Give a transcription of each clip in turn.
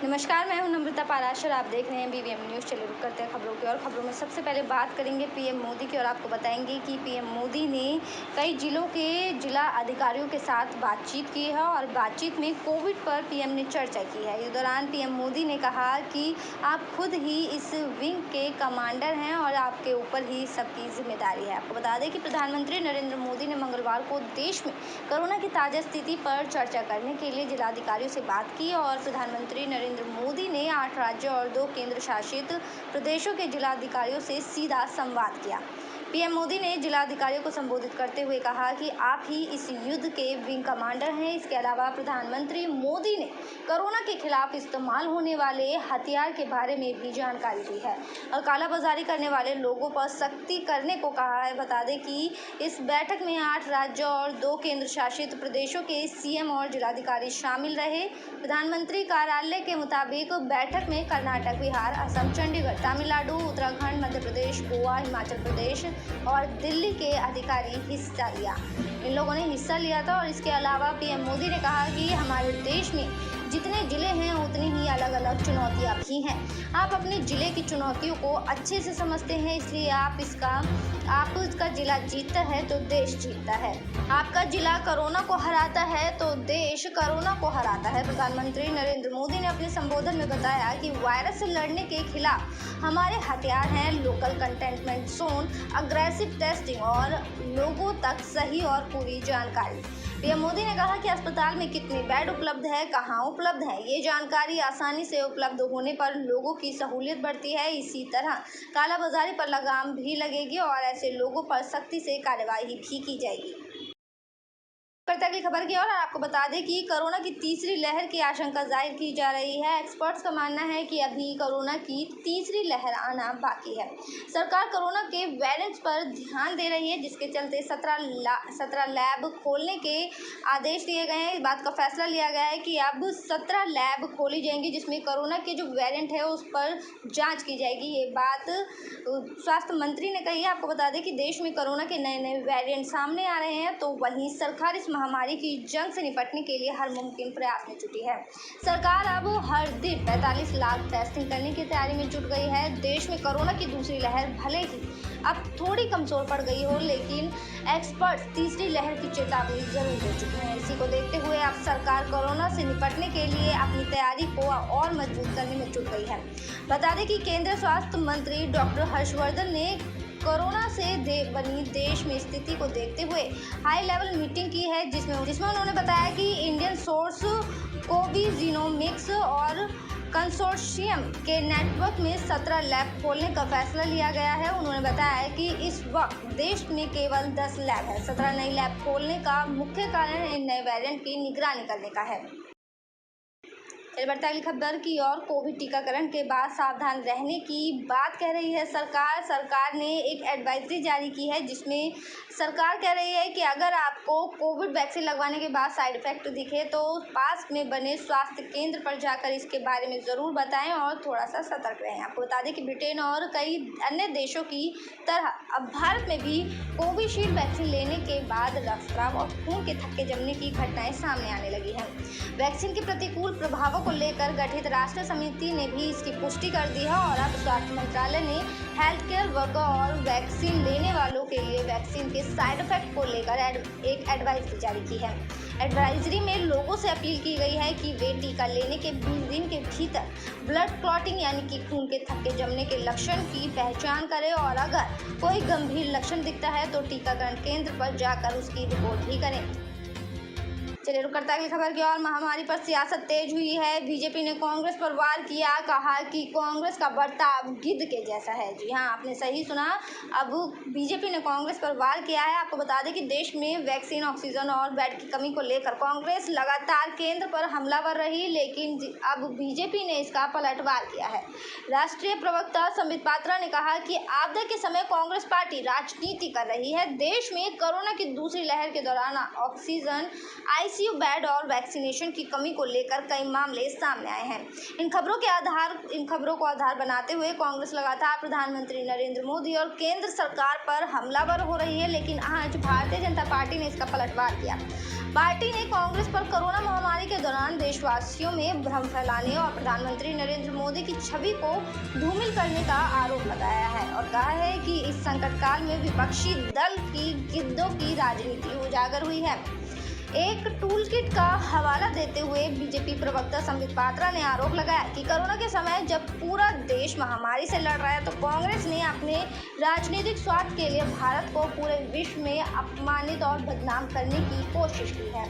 नमस्कार, मैं हूं नम्रता पाराशर। आप देख रहे हैं बीवीएम न्यूज़। चलिए रुक करते हैं खबरों की। और खबरों में सबसे पहले बात करेंगे पीएम मोदी की और आपको बताएंगे कि पीएम मोदी ने कई जिलों के जिला अधिकारियों के साथ बातचीत की है और बातचीत में कोविड पर पीएम ने चर्चा की है। इस दौरान पीएम मोदी ने कहा कि आप खुद ही इस विंग के कमांडर हैं और आपके ऊपर ही सबकी जिम्मेदारी है। आपको बता दें कि प्रधानमंत्री नरेंद्र मोदी ने मंगलवार को देश में कोरोना की ताज़ा स्थिति पर चर्चा करने के लिए जिलाधिकारियों से बात की और प्रधानमंत्री नरेंद्र मोदी ने 8 राज्यों और 2 केंद्र शासित प्रदेशों के जिलाधिकारियों से सीधा संवाद किया। पीएम मोदी ने जिलाधिकारियों को संबोधित करते हुए कहा कि आप ही इस युद्ध के विंग कमांडर हैं। इसके अलावा प्रधानमंत्री मोदी ने कोरोना के खिलाफ इस्तेमाल होने वाले हथियार के बारे में भी जानकारी दी है और कालाबाजारी करने वाले लोगों पर सख्ती करने को कहा है। बता दें कि इस बैठक में 8 राज्यों और 2 केंद्र शासित प्रदेशों के सीएम और जिलाधिकारी शामिल रहे। प्रधानमंत्री कार्यालय के मुताबिक बैठक में कर्नाटक, बिहार, असम, चंडीगढ़, तमिलनाडु, उत्तराखंड, मध्य प्रदेश, गोवा, हिमाचल प्रदेश और दिल्ली के अधिकारी हिस्सा लिया। इन लोगों ने हिस्सा लिया था। और इसके अलावा पीएम मोदी ने कहा कि हमारे देश में जितने जिले हैं उतनी ही अलग अलग चुनौतियां भी हैं। आप अपने जिले की चुनौतियों को अच्छे से समझते हैं, इसलिए आपका जिला जीतता है तो देश जीतता है। आपका जिला कोरोना को हराता है तो देश कोरोना को हराता है। प्रधानमंत्री नरेंद्र मोदी ने अपने संबोधन में बताया कि वायरस से लड़ने के खिलाफ हमारे हथियार हैं local containment zone, aggressive testing और लोगों तक सही और पूरी जानकारी। पीएम मोदी ने कहा कि अस्पताल में कितने बेड उपलब्ध है, कहाँ उपलब्ध है, ये जानकारी आसानी से उपलब्ध होने पर लोगों की सहूलियत बढ़ती है। इसी तरह कालाबाजारी पर लगाम भी लगेगी और ऐसे लोगों पर सख्ती से कार्रवाई भी की जाएगी। करता की खबर की और आपको बता दें कि कोरोना की तीसरी लहर की आशंका जाहिर की जा रही है। एक्सपर्ट्स का मानना है कि अभी कोरोना की तीसरी लहर आना बाकी है। सरकार कोरोना के वेरिएंट्स पर ध्यान दे रही है, जिसके चलते 17 लैब खोलने के आदेश दिए गए हैं। इस बात का फैसला लिया गया है कि अब 17 लैब खोली जाएंगी, जिसमें कोरोना के जो वेरिएंट है उस पर जाँच की जाएगी। ये बात स्वास्थ्य मंत्री ने कही है। आपको बता दें कि देश में कोरोना के नए नए वेरिएंट सामने आ रहे हैं, तो वहीं सरकार इस महामारी की जंग से निपटने के लिए हर मुमकिन प्रयास में जुटी है। सरकार अब हर दिन 45 लाख टेस्टिंग करने की तैयारी में जुट गई है। देश में कोरोना की दूसरी लहर भले ही अब थोड़ी कमजोर पड़ गई हो, लेकिन एक्सपर्ट्स तीसरी लहर की चेतावनी जरूर दे चुके हैं। इसी को देखते हुए अब सरकार कोरोना से निपटने के लिए अपनी तैयारी को और मजबूत करने में जुट गई है। बता दें कि केंद्रीय स्वास्थ्य मंत्री डॉक्टर हर्षवर्धन ने कोरोना से बनी देश में स्थिति को देखते हुए हाई लेवल मीटिंग की है, जिसमें उन्होंने बताया कि इंडियन सोर्स कोविजीनोमिक्स और कंसोर्शियम के नेटवर्क में 17 लैब खोलने का फैसला लिया गया है। उन्होंने बताया कि इस वक्त देश में केवल 10 लैब है। 17 नई लैब खोलने का मुख्य कारण इन नए वेरिएंट की निगरानी करने का है। बढ़ता अगली खबर की और कोविड टीकाकरण के बाद सावधान रहने की बात कह रही है सरकार ने एक एडवाइजरी जारी की है, जिसमें सरकार कह रही है कि अगर आपको कोविड वैक्सीन लगवाने के बाद साइड इफेक्ट दिखे तो पास में बने स्वास्थ्य केंद्र पर जाकर इसके बारे में ज़रूर बताएं और थोड़ा सा सतर्क रहें। आपको बता दें कि ब्रिटेन और कई अन्य देशों की तरह अब भारत में भी कोविशील्ड वैक्सीन लेने के बाद रक्तस्राव और खून के थक्के जमने की घटनाएं सामने आने लगी हैं। वैक्सीन के प्रतिकूल प्रभावों को लेकर गठित राष्ट्रीय समिति ने भी इसकी पुष्टि कर दी है और अब स्वास्थ्य मंत्रालय ने हेल्थ केयर वर्कर और वैक्सीन लेने वालों के लिए वैक्सीन के साइड इफेक्ट को लेकर एक एडवाइजरी जारी की है। एडवाइजरी में लोगों से अपील की गई है कि वे टीका लेने के 20 दिन के भीतर ब्लड क्लॉटिंग यानी कि खून के थक्के जमने के लक्षण की पहचान करें और अगर कोई गंभीर लक्षण दिखता है तो टीकाकरण केंद्र पर जाकर उसकी रिपोर्ट भी करें। चलिए रुक करता है खबर की और महामारी पर सियासत तेज हुई है। बीजेपी ने कांग्रेस पर वार किया, कहा कि कांग्रेस का बर्ताव गिद्ध के जैसा है। जी हाँ, आपने सही सुना। अब बीजेपी ने कांग्रेस पर वार किया है। आपको बता दें कि देश में वैक्सीन, ऑक्सीजन और बेड की कमी को लेकर कांग्रेस लगातार केंद्र पर हमलावर रही, लेकिन अब बीजेपी ने इसका पलटवार किया है। राष्ट्रीय प्रवक्ता संबित पात्रा ने कहा कि आपदा के समय कांग्रेस पार्टी राजनीति कर रही है। देश में कोरोना की दूसरी लहर के दौरान ऑक्सीजन, आईसीयू बेड और वैक्सीनेशन की कमी को लेकर कई मामले सामने आए हैं। इन खबरों को आधार बनाते हुए कांग्रेस लगातार प्रधानमंत्री नरेंद्र मोदी और केंद्र सरकार पर हमलावर हो रही है, लेकिन आज भारतीय जनता पार्टी ने इसका पलटवार किया। पार्टी ने कांग्रेस पर कोरोना महामारी के दौरान देशवासियों में भ्रम फैलाने और प्रधानमंत्री नरेंद्र मोदी की छवि को धूमिल करने का आरोप लगाया है और कहा है कि इस संकट काल में विपक्षी दल की गिद्धों की राजनीति उजागर हुई है। एक टूल किट का हवाला देते हुए बीजेपी प्रवक्ता संबित पात्रा ने आरोप लगाया कि कोरोना के समय जब पूरा देश महामारी से लड़ रहा है तो कांग्रेस ने अपने राजनीतिक स्वार्थ के लिए भारत को पूरे विश्व में अपमानित और बदनाम करने की कोशिश की है।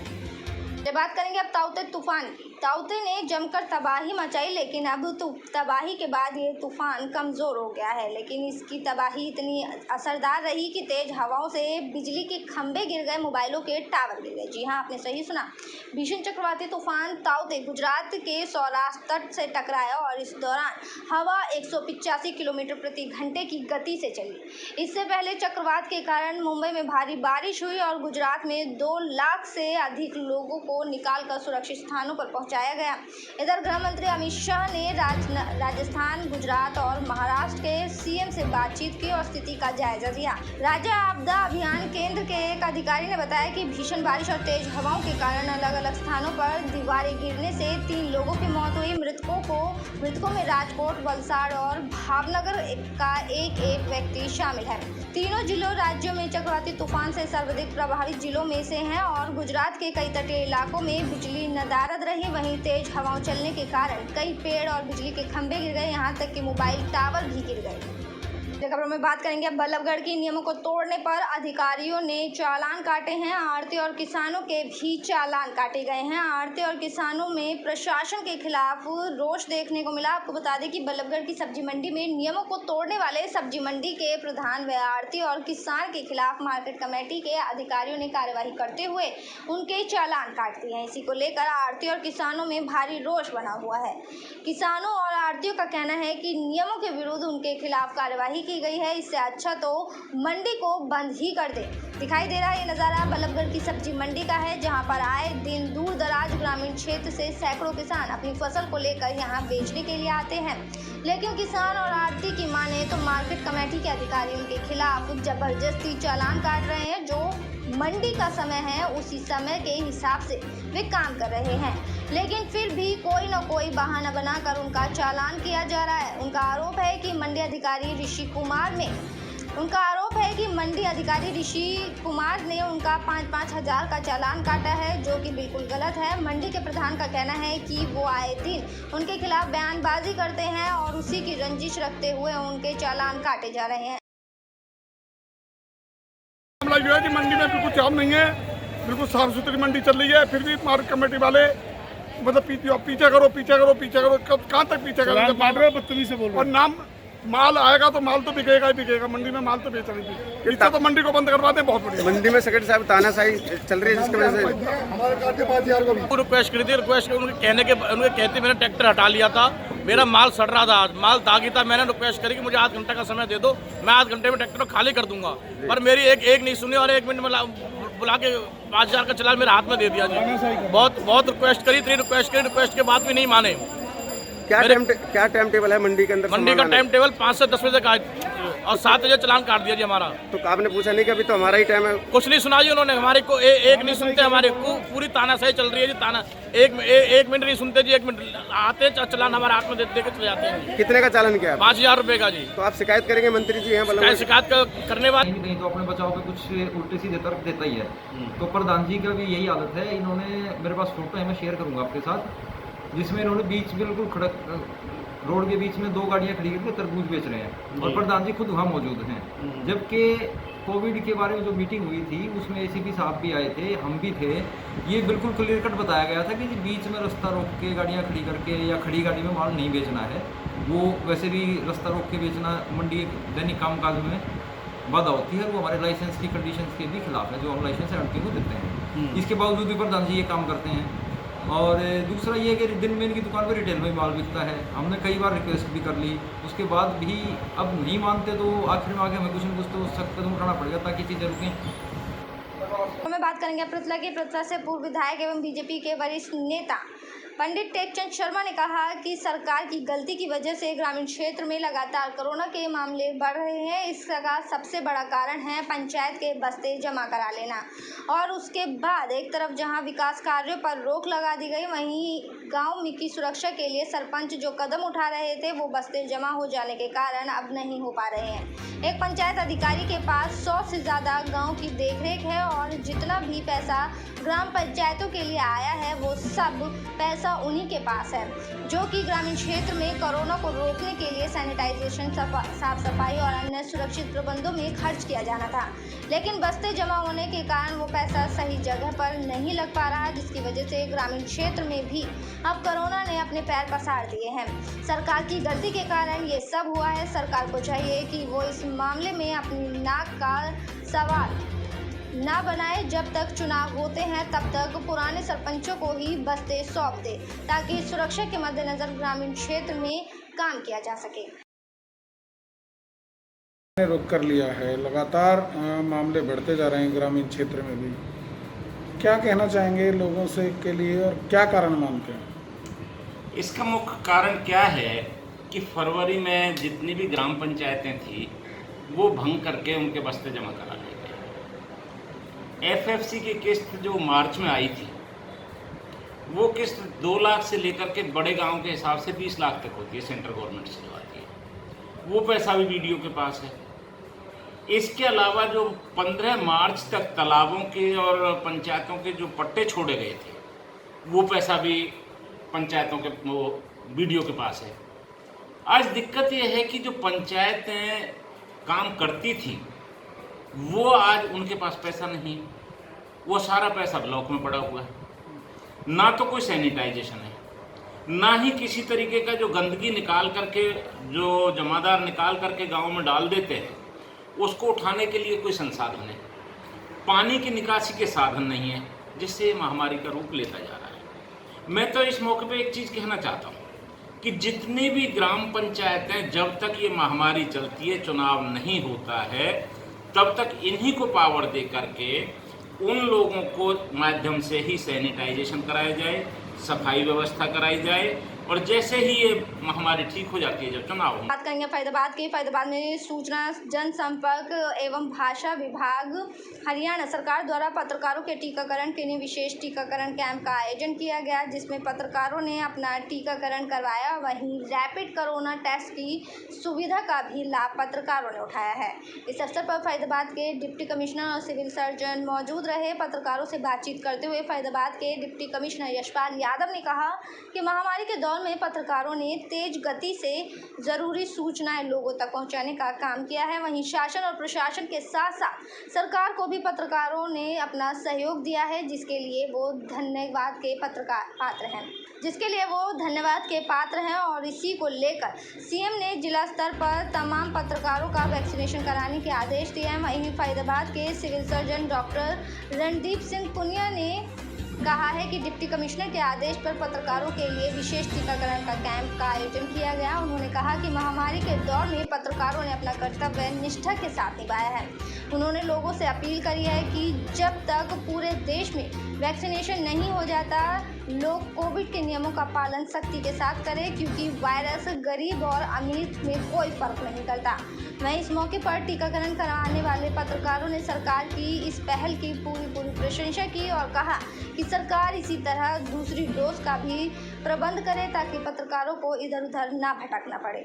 बात करेंगे अब ताउते तूफान की। ताउते ने जमकर तबाही मचाई, लेकिन अब तबाही के बाद ये तूफान कमज़ोर हो गया है। लेकिन इसकी तबाही इतनी असरदार रही कि तेज़ हवाओं से बिजली के खंभे गिर गए, मोबाइलों के टावर गिर गए। जी हाँ, आपने सही सुना। भीषण चक्रवाती तूफान ताउते गुजरात के सौराष्ट्र तट से टकराया और इस दौरान हवा 185 किलोमीटर प्रति घंटे की गति से चली। इससे पहले चक्रवात के कारण मुंबई में भारी बारिश हुई और गुजरात में 2 लाख से अधिक लोगों को निकालकर सुरक्षित स्थानों पर पहुंचाया गया। इधर गृह मंत्री अमित शाह ने राजस्थान, गुजरात और महाराष्ट्र के सीएम से बातचीत की और स्थिति का जायजा लिया। राज्य आपदा अभियान केंद्र के एक अधिकारी ने बताया कि भीषण बारिश और तेज हवाओं के कारण अलग अलग स्थानों पर दीवारें गिरने से 3 लोगों की मौत हुई। मृतकों में राजकोट, वलसाड़ और भावनगर का एक व्यक्ति शामिल है। तीनों जिलों राज्यों में चक्रवाती तूफान से सर्वाधिक प्रभावित जिलों में से हैं और गुजरात के कई तटीय इलाकों में बिजली नदारद रही। वहीं तेज हवाओं चलने के कारण कई पेड़ और बिजली के खंभे गिर गए, यहाँ तक कि मोबाइल टावर भी गिर गए। खबरों में बात करेंगे अब बल्लभगढ़ की नियमों को तोड़ने पर अधिकारियों ने चालान काटे हैं। आढ़ती और किसानों के भी चालान काटे गए हैं। आढ़ती और किसानों में प्रशासन के खिलाफ रोष देखने को मिला। आपको बता दें कि बल्लभगढ़ की सब्जी मंडी में नियमों को तोड़ने वाले सब्जी मंडी के प्रधान व आढ़ती और किसान के खिलाफ मार्केट कमेटी के अधिकारियों ने कार्यवाही करते हुए उनके चालान काट दिए हैं। इसी को लेकर आढ़ती और किसानों में भारी रोष बना हुआ है। किसानों और आढ़तियों का कहना है कि नियमों के विरुद्ध उनके खिलाफ कार्यवाही की गई है। इससे अच्छा तो मंडी को बंद ही कर दे। दिखाई दे रहा है ये नज़ारा बल्लभगढ़ की सब्जी मंडी का है, जहां पर आए दिन दूर दराज ग्रामीण क्षेत्र से सैकड़ों किसान अपनी फसल को लेकर यहां बेचने के लिए आते हैं। लेकिन किसान और आढ़ती की माने तो मार्केट कमेटी के अधिकारी उनके खिलाफ जबरदस्ती चालान काट रहे हैं। जो मंडी का समय है उसी समय के हिसाब से वे काम कर रहे हैं, लेकिन फिर भी कोई न कोई बहाना बनाकर उनका चालान किया जा रहा है। उनका आरोप है कि मंडी अधिकारी ऋषि कुमार ने उनका 5-5 हज़ार का चालान काटा है, जो कि बिल्कुल गलत है। मंडी के प्रधान का कहना है कि वो आए दिन उनके खिलाफ बयानबाजी करते हैं और उसी की रंजिश रखते हुए उनके चालान काटे जा रहे हैं। जो है कि मंडी में बिल्कुल जाम नहीं है, बिल्कुल साफ सुथरी मंडी चल रही है। फिर भी मार्केट कमेटी वाले मतलब पीछे करो कहाँ तक पीछे करो। और नाम माल आएगा तो माल तो बिकेगा ही बिकेगा। मंडी में माल तो बेचा नहीं थी, इससे तो मंडी को बंद करवा दें, बहुत बढ़िया। मंडी में सेक्रेटरी साहब तानाशाही चल रही है, जिसकी वजह से हमारे कार्ड के 5,000 का रिक्वेस्ट करी थी। उनके कहते मैंने ट्रैक्टर हटा लिया था, मेरा माल सड़ रहा था, माल दागी था। मैंने रिक्वेस्ट करी कि मुझे आध घंटे का समय दे दो, मैं आध घंटे में ट्रैक्टर खाली कर दूंगा। पर मेरी एक नहीं सुनी और 1 मिनट में बुला के 5,000 का चालान मेरे हाथ में दे दिया जी। बहुत रिक्वेस्ट करी, रिक्वेस्ट के बाद भी नहीं माने। क्या टाइम टेबल है मंडी के अंदर? मंडी का टाइम टेबल 5 से 10 बजे का और 7 बजे चालान काट दिया जी हमारा। तो आपने पूछा नहीं कि अभी तो हमारा ही टाइम है? कुछ नहीं सुना जी उन्होंने, हमारे को एक नहीं सुनते। हमारे को पूरी तानाशाही चल रही है जी। ताना एक मिनट नहीं सुनते जी। 1 मिनट आते चालान हमारे हाथ में दे के चले जाते हैं। कितने का चालान किया? 5,000 रुपए का जी। तो आप शिकायत करेंगे मंत्री जी हैं? शिकायत करने बाद कहीं तो अपने बचाव पे कुछ उल्टे सीधे तर्क देता ही है। तो प्रधान जी का भी यही हालत है। इन्होंने मेरे पास फोटो है, मैं शेयर करूंगा आपके साथ, जिसमें इन्होंने बीच बिल्कुल खड़क रोड के बीच में 2 गाड़ियां खड़ी करके तरबूज बेच रहे हैं और प्रधान जी खुद वहाँ मौजूद हैं। जबकि कोविड के बारे में जो मीटिंग हुई थी उसमें एसीपी साहब भी आए थे, हम भी थे। ये बिल्कुल क्लियर कट बताया गया था कि बीच में रास्ता रोक के गाड़ियाँ खड़ी करके या खड़ी गाड़ी में माल नहीं बेचना है। वो वैसे भी रास्ता रोक के बेचना मंडी दैनिक कामकाज में बाधा होती है। वो हमारे लाइसेंस की कंडीशंस के भी खिलाफ है, जो हम लाइसेंस आढ़ती को देते हैं। इसके बावजूद भी प्रधान जी ये काम करते हैं। और दूसरा ये कि दिन में इनकी दुकान पर रिटेल में माल बिकता है। हमने कई बार रिक्वेस्ट भी कर ली, उसके बाद भी अब नहीं मानते। तो आखिर में आगे हमें कुछ न कुछ तो सख्त कदम उठाना पड़ेगा ताकि चीज़ें रुकें। में बात करेंगे पृथला से पूर्व विधायक एवं बीजेपी के वरिष्ठ नेता पंडित टेकचंद शर्मा ने कहा कि सरकार की गलती की वजह से ग्रामीण क्षेत्र में लगातार कोरोना के मामले बढ़ रहे हैं। इसका सबसे बड़ा कारण है पंचायत के बस्ते जमा करा लेना और उसके बाद एक तरफ जहां विकास कार्यों पर रोक लगा दी गई, वहीं गांव की सुरक्षा के लिए सरपंच जो कदम उठा रहे थे वो बस्ते जमा हो जाने के कारण अब नहीं हो पा रहे हैं। एक पंचायत अधिकारी के पास 100 से ज़्यादा गाँव की देखरेख है और जितना भी पैसा ग्राम पंचायतों के लिए आया है वो सब पैसा उन्हीं के पास है, जो कि ग्रामीण क्षेत्र में कोरोना को रोकने के लिए सैनिटाइजेशन, साफ सफाई और अन्य सुरक्षित प्रबंधों में खर्च किया जाना था। लेकिन बस्ते जमा होने के कारण वो पैसा सही जगह पर नहीं लग पा रहा, जिसकी वजह से ग्रामीण क्षेत्र में भी अब कोरोना ने अपने पैर पसार दिए हैं। सरकार की गलती के कारण ये सब हुआ है। सरकार को चाहिए कि वो इस मामले में अपनी नाक का सवाल ना बनाए। जब तक चुनाव होते हैं तब तक पुराने सरपंचों को ही बस्ते सौंप दे, ताकि सुरक्षा के मद्देनजर ग्रामीण क्षेत्र में काम किया जा सके। रोक कर लिया है, लगातार मामले बढ़ते जा रहे हैं ग्रामीण क्षेत्र में भी। क्या कहना चाहेंगे लोगों से के लिए और क्या कारण मानते हैं? इसका मुख्य कारण क्या है कि फरवरी में जितनी भी ग्राम पंचायतें थी वो भंग करके उनके बस्ते जमा करा लिए गए। एफएफसी की किस्त जो मार्च में आई थी वो किस्त 2 लाख से लेकर के बड़े गांव के हिसाब से 20 लाख तक होती है, सेंट्रल गवर्नमेंट से जो आती है। वो पैसा भी वीडियो के पास है। इसके अलावा जो 15 मार्च तक तालाबों के और पंचायतों के जो पट्टे छोड़े गए थे वो पैसा भी पंचायतों के वो वीडियो के पास है। आज दिक्कत ये है कि जो पंचायतें काम करती थी वो आज उनके पास पैसा नहीं, वो सारा पैसा ब्लॉक में पड़ा हुआ है। ना तो कोई सैनिटाइजेशन है, ना ही किसी तरीके का जो गंदगी निकाल करके जो जमादार निकाल करके गांव में डाल देते हैं उसको उठाने के लिए कोई संसाधन है। पानी की निकासी के साधन नहीं है, जिससे महामारी का रूप लेता जा रहा है। मैं तो इस मौके पे एक चीज़ कहना चाहता हूँ कि जितनी भी ग्राम पंचायतें जब तक ये महामारी चलती है, चुनाव नहीं होता है, तब तक इन्हीं को पावर दे करके उन लोगों को माध्यम से ही सैनिटाइजेशन कराया जाए, सफाई व्यवस्था कराई जाए और जैसे ही ये महामारी ठीक हो जाती है, जब चुनाव हो। बात करेंगे फैजाबाद में सूचना जनसंपर्क एवं भाषा विभाग हरियाणा सरकार द्वारा पत्रकारों के टीकाकरण के लिए विशेष टीकाकरण कैंप का आयोजन किया गया, जिसमें पत्रकारों ने अपना टीकाकरण करवाया। वहीं रैपिड कोरोना टेस्ट की सुविधा का भी लाभ पत्रकारों ने उठाया है। इस अवसर पर फैजाबाद के डिप्टी कमिश्नर और सिविल सर्जन मौजूद रहे। पत्रकारों से बातचीत करते हुए फैजाबाद के डिप्टी कमिश्नर यशपाल यादव ने कहा कि महामारी के दौर में पत्रकारों ने तेज गति से जरूरी सूचनाएं लोगों तक पहुंचाने का काम किया है। वहीं शासन और प्रशासन के साथ साथ सरकार को भी पत्रकारों ने अपना सहयोग दिया है, जिसके लिए वो धन्यवाद के पात्र हैं और इसी को लेकर सीएम ने जिला स्तर पर तमाम पत्रकारों का वैक्सीनेशन कराने के आदेश दिए हैं। वहीं फैजाबाद के civil surgeon doctor Randeep Singh Punia ने कहा है कि डिप्टी कमिश्नर के आदेश पर पत्रकारों के लिए विशेष टीकाकरण का कैंप का आयोजन किया गया। उन्होंने कहा कि महामारी के दौर में पत्रकारों ने अपना कर्तव्य निष्ठा के साथ निभाया है। उन्होंने लोगों से अपील करी है कि जब तक पूरे देश में वैक्सीनेशन नहीं हो जाता, लोग कोविड के नियमों का पालन सख्ती के साथ करें, क्योंकि वायरस गरीब और अमीर में कोई फर्क नहीं करता। वहीं इस मौके पर टीकाकरण कराने वाले पत्रकारों ने सरकार की इस पहल की पूरी प्रशंसा की और कहा कि सरकार इसी तरह दूसरी डोज का भी प्रबंध करे ताकि पत्रकारों को इधर उधर ना भटकना पड़े।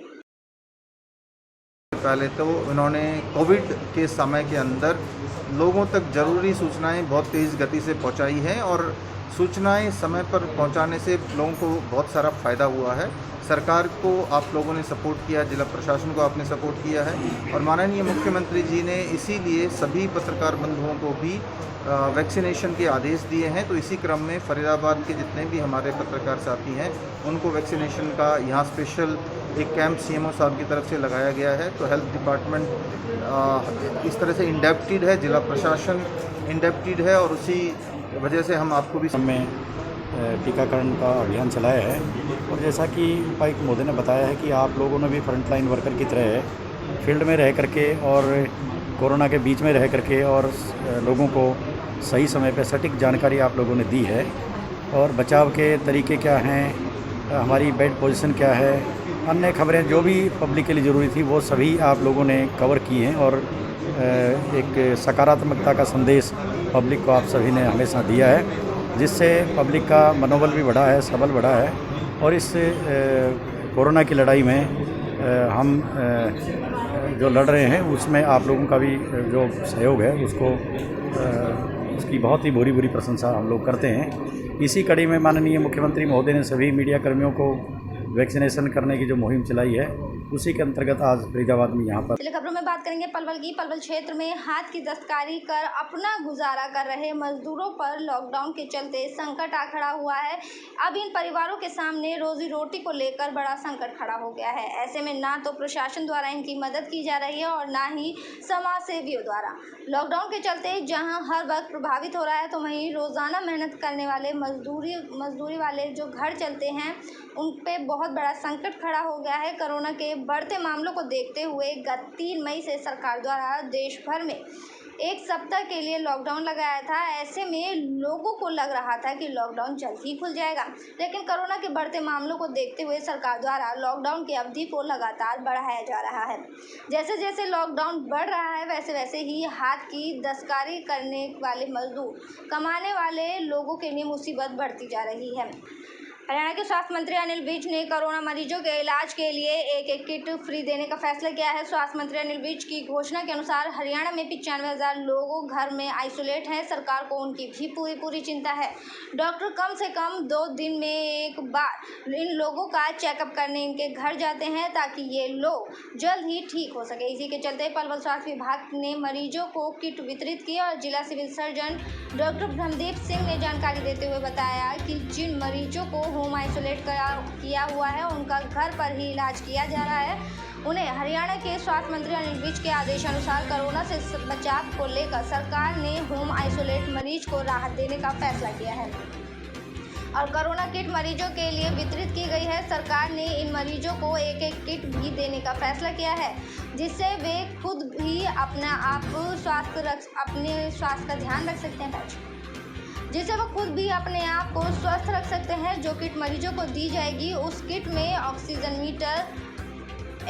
पहले तो उन्होंने कोविड के समय के अंदर लोगों तक ज़रूरी सूचनाएं बहुत तेज़ गति से पहुंचाई हैं और सूचनाएं समय पर पहुंचाने से लोगों को बहुत सारा फ़ायदा हुआ है। सरकार को आप लोगों ने सपोर्ट किया, जिला प्रशासन को आपने सपोर्ट किया है और माननीय मुख्यमंत्री जी ने इसीलिए सभी पत्रकार बंधुओं को भी वैक्सीनेशन के आदेश दिए हैं। तो इसी क्रम में फरीदाबाद के जितने भी हमारे पत्रकार साथी हैं उनको वैक्सीनेशन का यहाँ स्पेशल एक कैंप सीएमओ साहब की तरफ से लगाया गया है। तो हेल्थ डिपार्टमेंट इस तरह से इंडेप्टेड है, जिला प्रशासन इंडेप्टेड है और उसी वजह से हम आपको भी में टीकाकरण का अभियान चलाया है। और जैसा कि उपायुक्त महोदय ने बताया है कि आप लोगों ने भी फ्रंटलाइन वर्कर की तरह फील्ड में रह करके और कोरोना के बीच में रह करके और लोगों को सही समय पर सटीक जानकारी आप लोगों ने दी है। और बचाव के तरीके क्या हैं, हमारी बेड पोजीशन क्या है, अन्य खबरें जो भी पब्लिक के लिए ज़रूरी थी वो सभी आप लोगों ने कवर की हैं। और एक सकारात्मकता का संदेश पब्लिक को आप सभी ने हमेशा दिया है, जिससे पब्लिक का मनोबल भी बढ़ा है, सबल बढ़ा है। और इस कोरोना की लड़ाई में हम जो लड़ रहे हैं उसमें आप लोगों का भी जो सहयोग है उसकी बहुत ही भूरी भूरी प्रशंसा हम लोग करते हैं। इसी कड़ी में माननीय मुख्यमंत्री महोदय ने सभी मीडिया कर्मियों को वैक्सीनेशन करने की जो मुहिम चलाई है उसी के अंतर्गत आज फरीदाबाद में यहाँ पर। चलिए खबरों में बात करेंगे पलवल की। पलवल क्षेत्र में हाथ की दस्तकारी कर अपना गुजारा कर रहे मजदूरों पर लॉकडाउन के चलते संकट आ खड़ा हुआ है। अब इन परिवारों के सामने रोजी रोटी को लेकर बड़ा संकट खड़ा हो गया है। ऐसे में ना तो प्रशासन द्वारा इनकी मदद की जा रही है और ना ही समाज सेवियों द्वारा। लॉकडाउन के चलते जहां हर वक्त प्रभावित हो रहा है, तो वहीं रोजाना मेहनत करने वाले मजदूरी वाले जो घर चलते हैं उन पे बहुत बड़ा संकट खड़ा हो गया है। कोरोना के बढ़ते मामलों को देखते हुए गत 3 मई से सरकार द्वारा देश भर में 1 सप्ताह के लिए लॉकडाउन लगाया था। ऐसे में लोगों को लग रहा था कि लॉकडाउन जल्द ही खुल जाएगा, लेकिन कोरोना के बढ़ते मामलों को देखते हुए सरकार द्वारा लॉकडाउन की अवधि को लगातार बढ़ाया जा रहा है। जैसे जैसे लॉकडाउन बढ़ रहा है वैसे वैसे ही हाथ की दस्तकारी करने वाले मजदूर कमाने वाले लोगों के लिए मुसीबत बढ़ती जा रही है। हरियाणा के स्वास्थ्य मंत्री अनिल विज ने कोरोना मरीजों के इलाज के लिए एक किट फ्री देने का फैसला किया है। स्वास्थ्य मंत्री अनिल विज की घोषणा के अनुसार हरियाणा में 95,000 लोग घर में आइसोलेट हैं। सरकार को उनकी भी पूरी चिंता है। डॉक्टर कम से कम 2 दिन में एक बार इन लोगों का चेकअप करने इनके घर जाते हैं ताकि ये लोग जल्द ही ठीक हो सके। इसी के चलते पलवल स्वास्थ्य विभाग ने मरीजों को किट वितरित की और जिला civil surgeon doctor Brahmdev Singh ने जानकारी देते हुए बताया कि जिन मरीजों को होम आइसोलेट किया हुआ है उनका घर पर ही इलाज किया जा रहा है। उन्हें हरियाणा के स्वास्थ्य मंत्री अनिल विज के आदेशानुसार कोरोना से बचाव को लेकर सरकार ने होम आइसोलेट मरीज को राहत देने का फैसला किया है और कोरोना किट मरीजों के लिए वितरित की गई है। सरकार ने इन मरीजों को एक किट भी देने का फैसला किया है, जिससे वे खुद भी अपने स्वास्थ्य का ध्यान रख सकते हैं, जिससे वो खुद भी अपने आप को स्वस्थ रख सकते हैं। जो किट मरीजों को दी जाएगी उस किट में oxygen meter,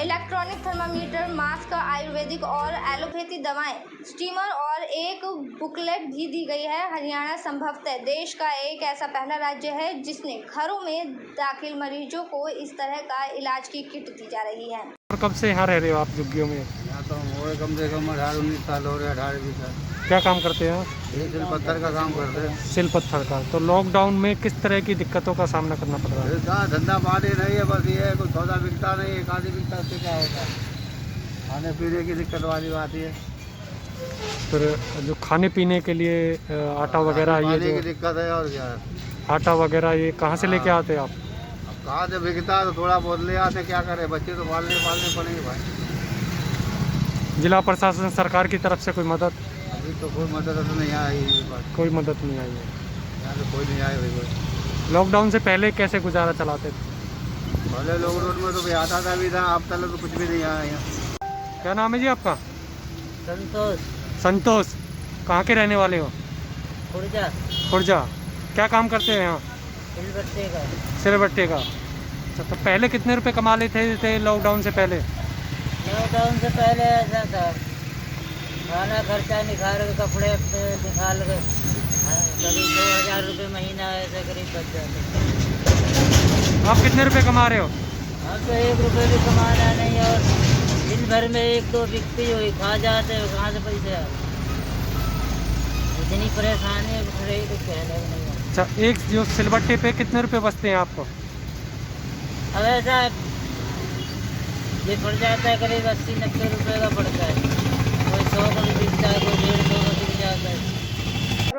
electronic thermometer, mask, आयुर्वेदिक और एलोपैथी दवाएं, स्टीमर और एक बुकलेट भी दी गई है। हरियाणा संभवतः देश का एक ऐसा पहला राज्य है जिसने घरों में दाखिल मरीजों को इस तरह का इलाज की किट दी जा रही है। और कब से यहाँ रह रहे हो आप झुग्गियों में? यहाँ तो हो कम से कम 18-19 साल हो रहे, 18-20 साल। क्या काम करते हैं? ये सिल पत्थर का काम करते हैं। सिल पत्थर का। तो लॉकडाउन में किस तरह की दिक्कतों का सामना करना पड़ रहा है? कहाँ धंधा पानी नहीं है, बस ये है कोई सौदा बिकता नहीं है, खाने बिकता उससे क्या होता है, खाने पीने की दिक्कत वाली बात है। फिर जो खाने पीने के लिए आटा वगैरह ये की जो दिक्कत है और क्या है, आटा वगैरह ये कहाँ से लेके आते हैं आप? अब कहाँ से बिकता है तो थोड़ा बहुत ले आते, क्या करें, बच्चे तो पालने पड़ेंगे भाई। जिला प्रशासन सरकार की तरफ से कोई मदद? अभी तो कोई मदद तो नहीं आई, कोई मदद नहीं आई है। यहाँ तो कोई नहीं आया भाई। कोई लॉकडाउन से पहले कैसे गुजारा चलाते थे? पहले लॉकडाउन में तो भाई आता था भी था, अब तक तो कुछ भी नहीं आया यहाँ। क्या नाम है जी आपका? संतोष। संतोष। कहाँ के रहने वाले हो? खुर्जा। खुर्जा। क्या काम करते हैं यहाँ? सिलबट्टे का। सिलबट्टे का। अच्छा, तो पहले कितने रुपए कमा लेते थे लॉकडाउन से पहले? लॉकडाउन से पहले ऐसा था, खाना खर्चा निकाल के कपड़े अपने निकाल के करीब 2,000 रुपये महीना ऐसे करीब बच जाते। आप कितने रुपए कमा रहे हो? हम तो 1 रुपये भी कमाना नहीं और दिन भर में 1-2 बिकती हुई खा जाते हो, कहाँ से पैसे आते? इतनी परेशानी है तो कहने नहीं है। अच्छा, एक जो सिलबट्टे पे कितने रुपए बचते हैं आपको? अब ऐसा ये पड़ जाता है करीब 80-90 रुपये का पड़ता है, कोई 100 का भी बिकता है, कोई 150 का बिक जाता है।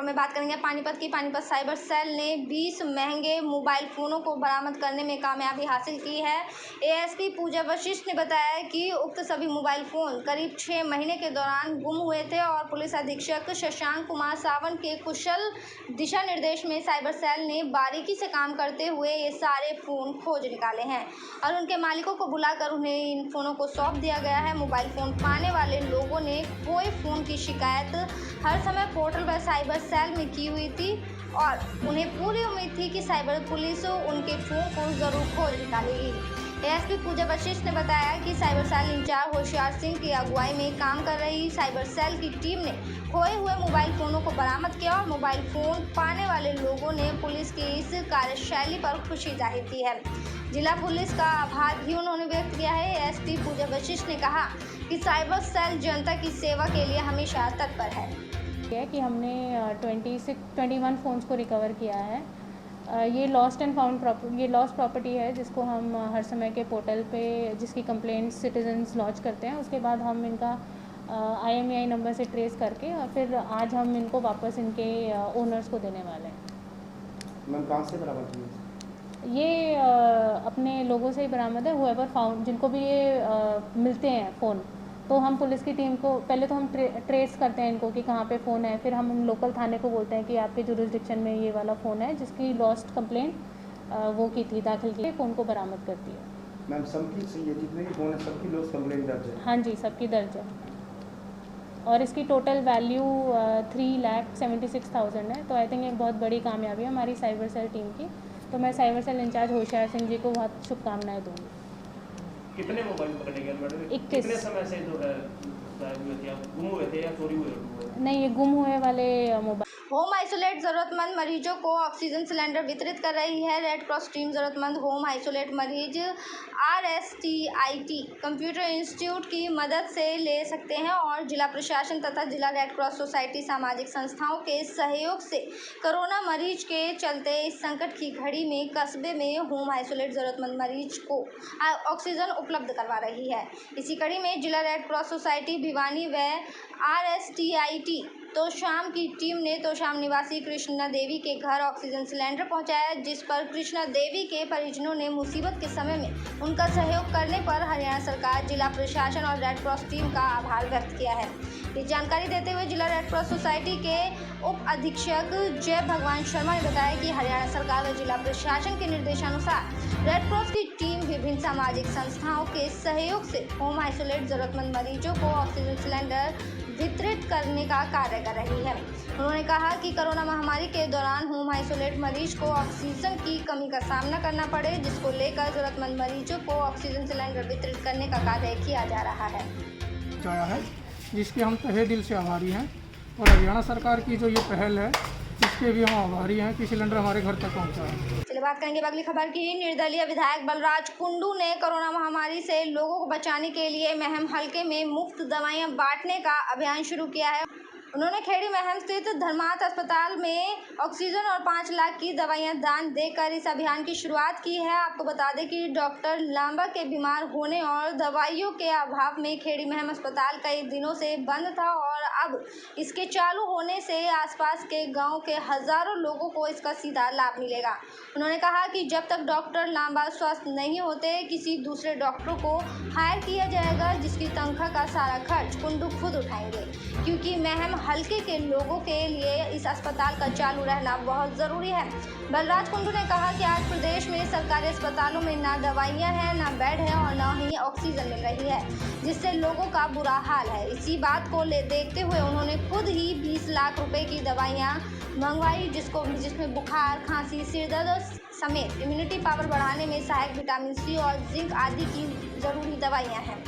में बात करेंगे पानीपत की। पानीपत साइबर सेल ने 20 महंगे मोबाइल फ़ोनों को बरामद करने में कामयाबी हासिल की है। एएसपी पूजा वशिष्ठ ने बताया कि उक्त सभी मोबाइल फ़ोन करीब 6 महीने के दौरान गुम हुए थे और पुलिस अधीक्षक शशांक कुमार सावन के कुशल दिशा निर्देश में साइबर सेल ने बारीकी से काम करते हुए ये सारे फ़ोन खोज निकाले हैं और उनके मालिकों को बुलाकर उन्हें इन फ़ोनों को सौंप दिया गया है। मोबाइल फ़ोन पाने वाले लोगों ने कोई फ़ोन की शिकायत हर समय पोर्टल व साइबर सेल सेल में की हुई थी और उन्हें पूरी उम्मीद थी कि साइबर पुलिस उनके फ़ोन को ज़रूर खोज निकालेगी। एएसपी पूजा वशिष्ठ ने बताया कि cyber cell in charge Hoshiyar Singh की अगुवाई में काम कर रही साइबर सेल की टीम ने खोए हुए मोबाइल फ़ोनों को बरामद किया और मोबाइल फ़ोन पाने वाले लोगों ने पुलिस की इस कार्यशैली पर खुशी जाहिर की है। जिला पुलिस का आभार भी उन्होंने व्यक्त किया है। एएसपी पूजा वशिष्ठ ने कहा कि साइबर सेल जनता की सेवा के लिए हमेशा तत्पर है। कि हमने 21 फ़ोन्स को रिकवर किया है। ये lost and found lost property है जिसको हम हर समय के पोर्टल पे जिसकी कंप्लेंट सिटीजन्स लॉन्च करते हैं, उसके बाद हम इनका IMEI नंबर से ट्रेस करके और फिर आज हम इनको वापस इनके ओनर्स को देने वाले हैं। मैम कहाँ से बरामद हुई? ये अपने लोगों से ही बरामद है। हुएवर फाउंड जिनको भी ये मिलते हैं फ़ोन, तो हम पुलिस की टीम को पहले तो हम ट्रेस करते हैं इनको कि कहाँ पे फ़ोन है, फिर हम लोकल थाने को बोलते हैं कि आपके जुरिस्डिक्शन में ये वाला फ़ोन है जिसकी लॉस्ट कंप्लेंट वो की थी, दाखिल की, फ़ोन को बरामद करती है। मैम सबकी ये जितने भी फ़ोन है सबकी लॉस्ट कंप्लेंट दर्ज है? हाँ जी, सबकी दर्ज है और इसकी टोटल वैल्यू 3,76,000 है। तो आई थिंक एक बहुत बड़ी कामयाबी है हमारी साइबर सेल टीम की। तो मैं cyber cell in charge Hoshiyar Singh ji को बहुत शुभकामनाएँ दूँगी। कितने मोबाइल पकड़े गए मैडम? 21। कितने समय से जो है गायब हुए थे, गुम हुए थे या चोरी हुए थे? नहीं, ये गुम हुए वाले मोबाइल। होम आइसोलेट ज़रूरतमंद मरीजों को ऑक्सीजन सिलेंडर वितरित कर रही है। रेड क्रॉस टीम ज़रूरतमंद होम आइसोलेट मरीज RSTIT कंप्यूटर इंस्टीट्यूट की मदद से ले सकते हैं और जिला प्रशासन तथा जिला रेड क्रॉस सोसाइटी सामाजिक संस्थाओं के सहयोग से कोरोना मरीज के चलते इस संकट की घड़ी में कस्बे में होम आइसोलेट ज़रूरतमंद मरीज को ऑक्सीजन उपलब्ध करवा रही है। इसी कड़ी में जिला रेड क्रॉस सोसाइटी भिवानी व RSTIT तोशाम की टीम ने तोशाम निवासी कृष्णा देवी के घर ऑक्सीजन सिलेंडर पहुंचाया, जिस पर कृष्णा देवी के परिजनों ने मुसीबत के समय में उनका सहयोग करने पर हरियाणा सरकार, जिला प्रशासन और रेड क्रॉस टीम का आभार व्यक्त किया है। ये जानकारी देते हुए जिला रेड क्रॉस सोसाइटी के उप अधीक्षक जय भगवान शर्मा ने बताया कि हरियाणा सरकार और जिला प्रशासन के निर्देशानुसार रेड क्रॉस की टीम विभिन्न सामाजिक संस्थाओं के सहयोग से होम आइसोलेट जरूरतमंद मरीजों को ऑक्सीजन सिलेंडर वितरित करने का कार्य कर रही है। उन्होंने कहा कि कोरोना महामारी के दौरान होम आइसोलेट मरीज को ऑक्सीजन की कमी का सामना करना पड़े, जिसको लेकर जरूरतमंद मरीजों को ऑक्सीजन सिलेंडर वितरित करने का कार्य किया जा रहा है। जिसके हम तहे दिल से आभारी हैं और हरियाणा सरकार की जो ये पहल है इसके भी हम आभारी हैं कि सिलेंडर हमारे घर तक पहुंचा है। चलिए बात करेंगे अगली खबर की। निर्दलीय विधायक बलराज कुंडू ने कोरोना महामारी से लोगों को बचाने के लिए महम हलके में मुफ्त दवाइयां बांटने का अभियान शुरू किया है। उन्होंने खेड़ी महम स्थित धर्मार्थ अस्पताल में ऑक्सीजन और 5 लाख की दवाइयां दान देकर इस अभियान की शुरुआत की है। आपको बता दें कि डॉक्टर लांबा के बीमार होने और दवाइयों के अभाव में खेड़ी महम अस्पताल कई दिनों से बंद था और अब इसके चालू होने से आसपास के गांव के हजारों लोगों को इसका सीधा लाभ मिलेगा। उन्होंने कहा कि जब तक डॉक्टर लांबा स्वस्थ नहीं होते किसी दूसरे डॉक्टरों को हायर किया जाएगा, जिसकी तनख्वाह का सारा खर्च कुंडू खुद उठाएंगे, क्योंकि महम हल्के के लोगों के लिए इस अस्पताल का चालू रहना बहुत ज़रूरी है। बलराज कुंडू ने कहा कि आज प्रदेश में सरकारी अस्पतालों में ना दवाइयां हैं, ना बेड है और ना ही ऑक्सीजन मिल रही है, जिससे लोगों का बुरा हाल है। इसी बात को देखते हुए उन्होंने खुद ही 20 लाख रुपए की दवाइयां मंगवाई, जिसमें बुखार, खांसी, सिरदर्द समेत इम्यूनिटी पावर बढ़ाने में सहायक विटामिन C और जिंक आदि की ज़रूरी दवाइयाँ हैं।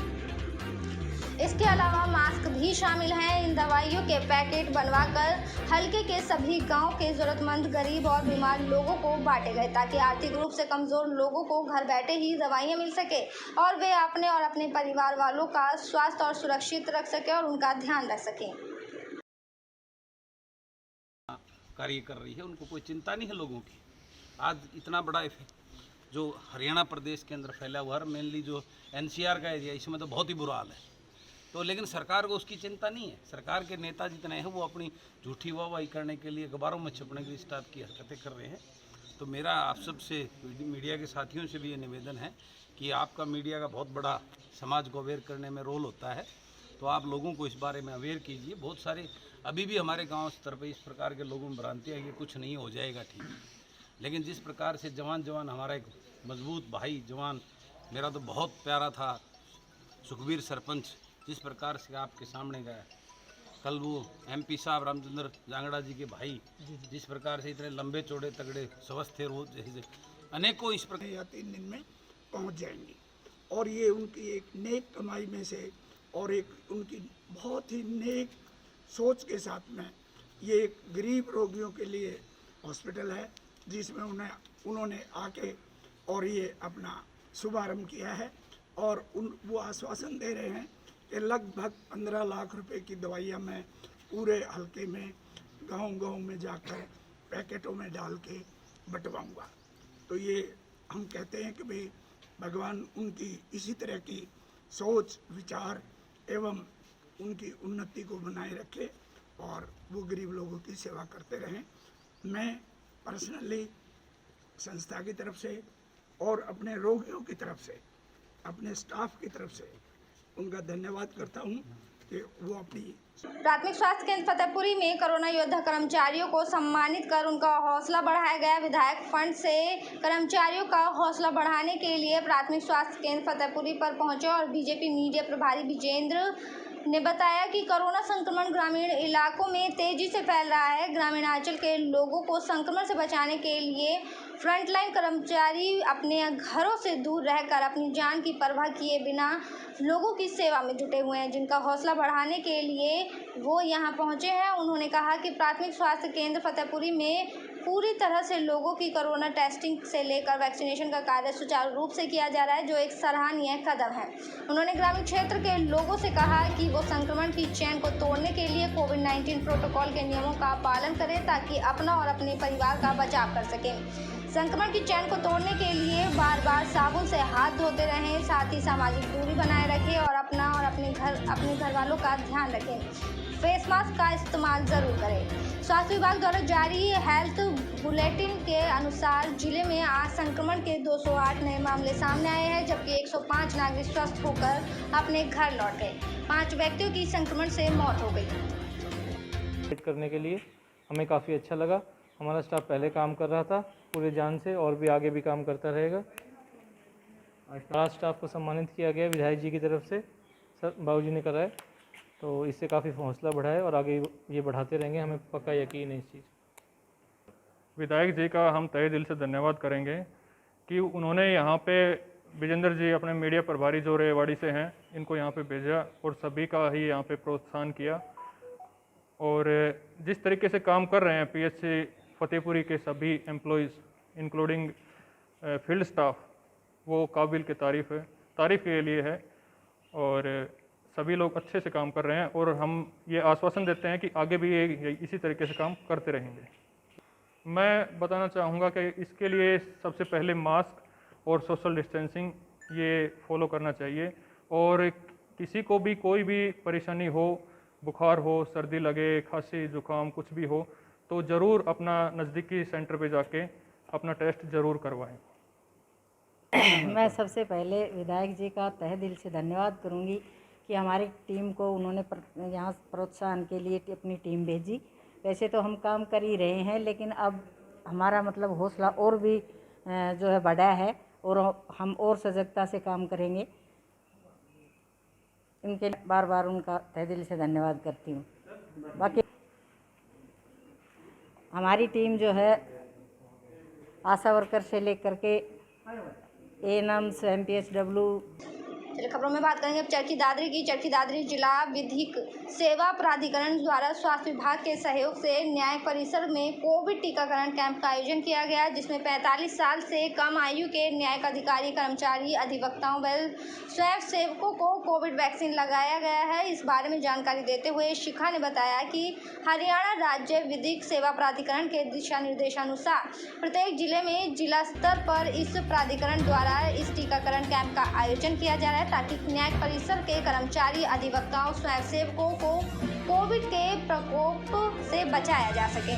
इसके अलावा मास्क भी शामिल हैं। इन दवाइयों के पैकेट बनवाकर हल्के के सभी गांव के ज़रूरतमंद गरीब और बीमार लोगों को बांटे गए, ताकि आर्थिक रूप से कमज़ोर लोगों को घर बैठे ही दवाइयां मिल सके और वे अपने और अपने परिवार वालों का स्वास्थ्य और सुरक्षित रख सकें और उनका ध्यान रख सकें। कार्य कर रही है, उनको कोई चिंता नहीं है लोगों की। आज इतना बड़ा इफेक्ट जो हरियाणा प्रदेश के अंदर फैला हुआ है, मेनली जो NCR का एरिया, इसमें तो बहुत ही बुरा हाल है। तो लेकिन सरकार को उसकी चिंता नहीं है। सरकार के नेता जितने हैं वो अपनी झूठी वाहवाही करने के लिए अखबारों में छपने के इस टाइप की हरकतें कर रहे हैं। तो मेरा आप सब से, मीडिया के साथियों से भी ये निवेदन है कि आपका मीडिया का बहुत बड़ा समाज को अवेयर करने में रोल होता है, तो आप लोगों को इस बारे में अवेयर कीजिए। बहुत सारे अभी भी हमारे गाँव स्तर पर इस प्रकार के लोगों में भ्रांति है कि कुछ नहीं हो जाएगा ठीक, लेकिन जिस प्रकार से जवान हमारा एक मजबूत भाई जवान, मेरा तो बहुत प्यारा था सुखबीर सरपंच, जिस प्रकार से आपके सामने गया, कल वो MP साहब रामचंद्र जांगड़ा जी के भाई जिस प्रकार से इतने लंबे चौड़े तगड़े स्वस्थ थे, वो जैसे अनेकों इस प्रकार या 3 दिन में पहुंच जाएंगी। और ये उनकी एक नेक कमाई में से और एक उनकी बहुत ही नेक सोच के साथ में ये एक गरीब रोगियों के लिए हॉस्पिटल है, जिसमें उन्होंने आके और ये अपना शुभारंभ किया है। और वो आश्वासन दे रहे हैं कि लगभग 15 लाख रुपए की दवाइयाँ मैं पूरे हलके में गांव-गांव में जाकर पैकेटों में डाल के बंटवाऊंगा। तो ये हम कहते हैं कि भाई भगवान उनकी इसी तरह की सोच विचार एवं उनकी उन्नति को बनाए रखे और वो गरीब लोगों की सेवा करते रहें। मैं पर्सनली संस्था की तरफ से और अपने रोगियों की तरफ से, अपने स्टाफ की तरफ से उनका धन्यवाद करता हूं कि वो अपनी प्राथमिक स्वास्थ्य केंद्र फतेहपुरी में कोरोना योद्धा कर्मचारियों को सम्मानित कर उनका हौसला बढ़ाया गया। विधायक फंड से कर्मचारियों का हौसला बढ़ाने के लिए प्राथमिक स्वास्थ्य केंद्र फतेहपुरी पर पहुंचे और बीजेपी मीडिया प्रभारी विजेंद्र ने बताया कि कोरोना संक्रमण ग्रामीण इलाकों में तेजी से फैल रहा है। ग्रामीणांचल के लोगों को संक्रमण से बचाने के लिए फ्रंटलाइन कर्मचारी अपने घरों से दूर रहकर अपनी जान की परवाह किए बिना लोगों की सेवा में जुटे हुए हैं, जिनका हौसला बढ़ाने के लिए वो यहां पहुंचे हैं। उन्होंने कहा कि प्राथमिक स्वास्थ्य केंद्र फतेहपुरी में पूरी तरह से लोगों की कोरोना टेस्टिंग से लेकर वैक्सीनेशन का कार्य सुचारू रूप से किया जा रहा है, जो एक सराहनीय कदम है। उन्होंने ग्रामीण क्षेत्र के लोगों से कहा कि वो संक्रमण की चेन को तोड़ने के लिए कोविड-19 प्रोटोकॉल के नियमों का पालन करें ताकि अपना और अपने परिवार का बचाव कर सकें। संक्रमण की चेन को तोड़ने के लिए बार बार साबुन से हाथ धोते रहें, साथ ही सामाजिक दूरी बनाए रखें और अपना और अपने घर वालों का ध्यान रखें। फेस मास्क का इस्तेमाल जरूर करें। स्वास्थ्य विभाग द्वारा जारी हेल्थ बुलेटिन के अनुसार जिले में आज संक्रमण के 208 नए मामले सामने आए हैं, जबकि 105 नागरिक स्वस्थ होकर अपने घर लौट गए। 5 व्यक्तियों की संक्रमण से मौत हो गई। करने के लिए हमें काफ़ी अच्छा लगा। हमारा स्टाफ पहले काम कर रहा था पूरे जान से और भी आगे भी काम करता रहेगा। आज स्टाफ को सम्मानित किया गया विधायक जी की तरफ से, सर बाबूजी ने कराया, तो इससे काफ़ी हौसला बढ़ा है और आगे ये बढ़ाते रहेंगे, हमें पक्का यकीन है इस चीज़। विधायक जी का हम तहे दिल से धन्यवाद करेंगे कि उन्होंने यहाँ पे विजेंद्र जी अपने मीडिया प्रभारी जो रेवाड़ी से हैं इनको यहाँ पे भेजा और सभी का ही यहाँ पे प्रोत्साहन किया। और जिस तरीके से काम कर रहे हैं PHC फतेहपुरी के सभी एम्प्लॉयज़ इंक्लूडिंग फील्ड स्टाफ, वो काबिल के तारीफ़ के लिए है और सभी लोग अच्छे से काम कर रहे हैं और हम ये आश्वासन देते हैं कि आगे भी ये इसी तरीके से काम करते रहेंगे। मैं बताना चाहूँगा कि इसके लिए सबसे पहले मास्क और सोशल डिस्टेंसिंग ये फॉलो करना चाहिए और किसी को भी कोई भी परेशानी हो, बुखार हो, सर्दी लगे, खांसी जुकाम कुछ भी हो तो ज़रूर अपना नज़दीकी सेंटर पे जाके अपना टेस्ट ज़रूर करवाएं। मैं सबसे पहले विधायक जी का तहे दिल से धन्यवाद करूंगी कि हमारी टीम को उन्होंने यहाँ प्रोत्साहन के लिए अपनी टीम भेजी। वैसे तो हम काम कर ही रहे हैं, लेकिन अब हमारा मतलब हौसला और भी जो है बढ़ा है और हम और सजगता से काम करेंगे। इनके बार बार उनका तहे दिल से धन्यवाद करती हूँ। बाकी हमारी टीम जो है आशा वर्कर से लेकर के ANMs, MPHW। चलिए खबरों में बात करेंगे अब चरखी दादरी की। चरखी दादरी जिला विधिक सेवा प्राधिकरण द्वारा स्वास्थ्य विभाग के सहयोग से न्याय परिसर में कोविड टीकाकरण कैंप का आयोजन किया गया, जिसमें 45 साल से कम आयु के न्यायिक अधिकारी, कर्मचारी, अधिवक्ताओं व स्वयं सेवकों को कोविड वैक्सीन लगाया गया है। इस बारे में जानकारी देते हुए शिखा ने बताया कि हरियाणा राज्य विधिक सेवा प्राधिकरण के दिशा निर्देशानुसार प्रत्येक जिले में जिला स्तर पर इस प्राधिकरण द्वारा इस टीकाकरण कैंप का आयोजन किया जा रहा है ताकि न्यायिक परिसर के कर्मचारी, अधिवक्ताओं, स्वयंसेवकों को कोविड के प्रकोप से बचाया जा सके।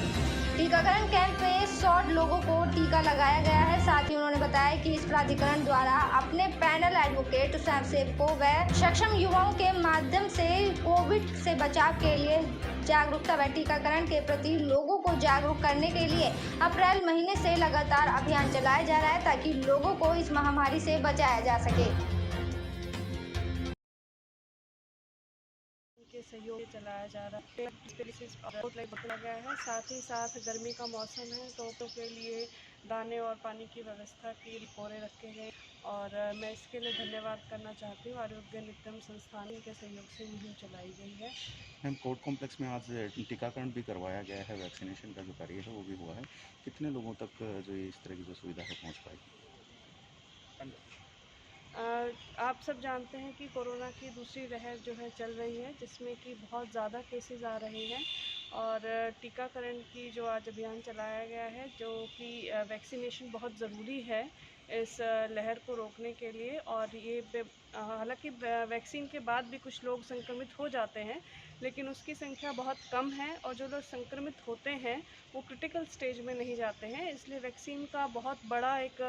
टीकाकरण कैंप में 100 लोगों को टीका लगाया गया है। साथ ही उन्होंने बताया कि इस प्राधिकरण द्वारा अपने पैनल एडवोकेट, स्वयंसेवकों व सक्षम युवाओं के माध्यम से कोविड से बचाव के लिए जागरूकता व टीकाकरण के प्रति लोगों को जागरूक करने के लिए अप्रैल महीने से लगातार अभियान चलाया जा रहा है ताकि लोगों को इस महामारी से बचाया जा सके। सहयोग से चलाया जा रहा है। पकड़ा गया है, साथ ही साथ गर्मी का मौसम है तो के लिए दाने और पानी की व्यवस्था की रिपोरे रखे गए और मैं इसके लिए धन्यवाद करना चाहती हूँ। आरोग्य निगम संस्थान के सहयोग से मुहिम चलाई गई है। मैम कोर्ट कॉम्प्लेक्स में आज टीकाकरण भी करवाया गया है, वैक्सीनेशन का जो कार्य है वो भी हुआ है। कितने लोगों तक जो इस तरह की जो सुविधा है पहुँच पाएगी? आप सब जानते हैं कि कोरोना की दूसरी लहर जो है चल रही है, जिसमें कि बहुत ज़्यादा केसेस आ रहे हैं और टीकाकरण की जो आज अभियान चलाया गया है, जो कि वैक्सीनेशन बहुत ज़रूरी है इस लहर को रोकने के लिए। और ये हालांकि वैक्सीन के बाद भी कुछ लोग संक्रमित हो जाते हैं, लेकिन उसकी संख्या बहुत कम है और जो लोग संक्रमित होते हैं वो क्रिटिकल स्टेज में नहीं जाते हैं। इसलिए वैक्सीन का बहुत बड़ा एक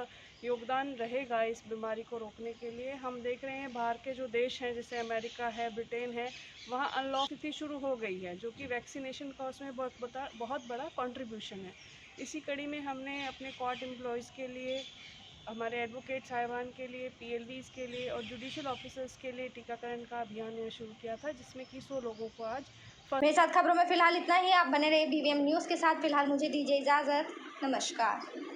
योगदान रहेगा इस बीमारी को रोकने के लिए। हम देख रहे हैं बाहर के जो देश हैं, जैसे अमेरिका है, ब्रिटेन है, वहाँ अनलॉक स्थिति शुरू हो गई है, जो कि वैक्सीनेशन का उसमें बहुत बड़ा कंट्रीब्यूशन है। इसी कड़ी में हमने अपने कोर्ट एम्प्लॉयज़ के लिए, हमारे एडवोकेट साहिबान के लिए, PLVs के लिए और जुडिशल ऑफिसर्स के लिए टीकाकरण का अभियान शुरू किया था, जिसमें कि 100 लोगों को आज। मेरे साथ खबरों में फिलहाल इतना ही। आप बने रहे BVM न्यूज़ के साथ। फिलहाल मुझे दीजिए इजाज़त। नमस्कार।